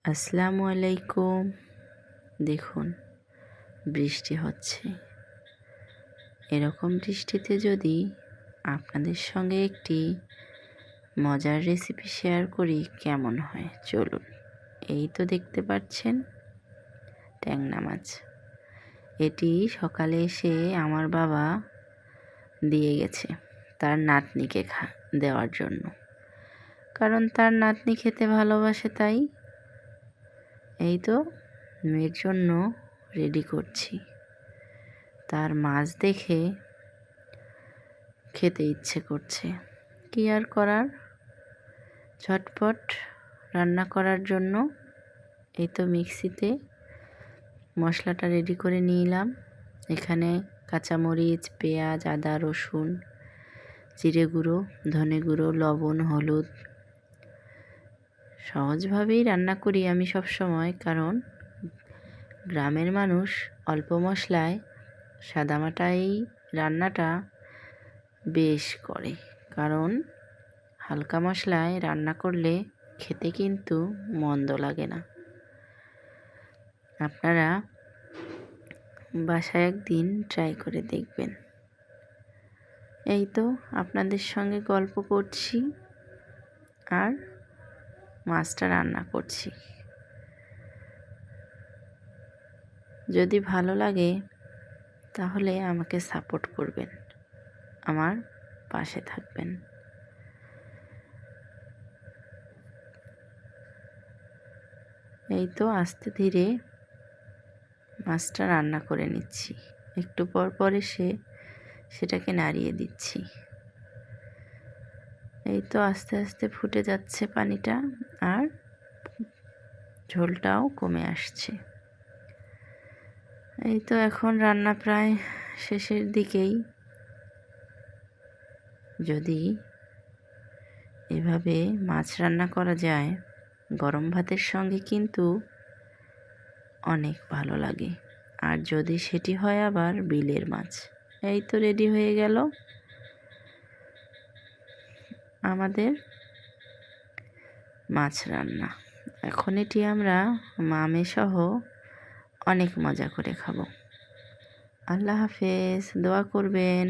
আসসালামু আলাইকুম। দেখুন, বৃষ্টি হচ্ছে। এরকম বৃষ্টিতে যদি আপনাদের সঙ্গে একটি মজার রেসিপি শেয়ার করি কেমন হয়? চলুন। এই তো দেখতে পাচ্ছেন ট্যাংরা মাছ। এটি সকালে এসে আমার বাবা দিয়ে গেছে তার নাতনিকে দেওয়ার জন্য। কারণ তার নাতনি খেতে ভালোবাসে, তাই এই তো মেয়ের জন্য রেডি করছি। তার মাছ দেখে খেতে ইচ্ছে করছে। কি আর করার, ঝটপট রান্না করার জন্য এই তো মিক্সিতে মশলাটা রেডি করে নিলাম। এখানে কাঁচামরিচ, পেঁয়াজ, আদা, রসুন, জিরে গুঁড়ো, ধনে গুঁড়ো, লবণ, হলুদ। সহজভাবেই রান্না করি আমি সব সময়, কারণ গ্রামের মানুষ অল্প মশলায় সাদামাটাই রান্নাটা বেশ করে। কারণ হালকা মশলায় রান্না করলে খেতে কিন্তু মন্দ লাগে না। আপনারা বাসায় একদিন ট্রাই করে দেখবেন। এই তো আপনাদের সঙ্গে গল্প করছি আর মাছটা রান্না করছি। যদি ভালো লাগে তাহলে আমাকে সাপোর্ট করবেন, আমার পাশে থাকবেন। এই তো আস্তে ধীরে মাছটা রান্না করে নিচ্ছি। একটু পর পর এসে সেটাকে নাড়িয়ে দিচ্ছি। এই তো আস্তে আস্তে ফুটে যাচ্ছে পানিটা, আর ঝোলটাও কমে আসছে। এই তো এখন রান্না প্রায় শেষের দিকেই। যদি এভাবে মাছ রান্না করা যায় গরম ভাতের সঙ্গে কিন্তু অনেক ভালো লাগে। আর যদি সেটি হয় আবার বিলের মাছ। এই তো রেডি হয়ে গেল আমাদের মাছ রান্না। এখন এটি আমরা মামেসহ অনেক মজা করে খাবো। আল্লাহ হাফেজ, দোয়া করবেন।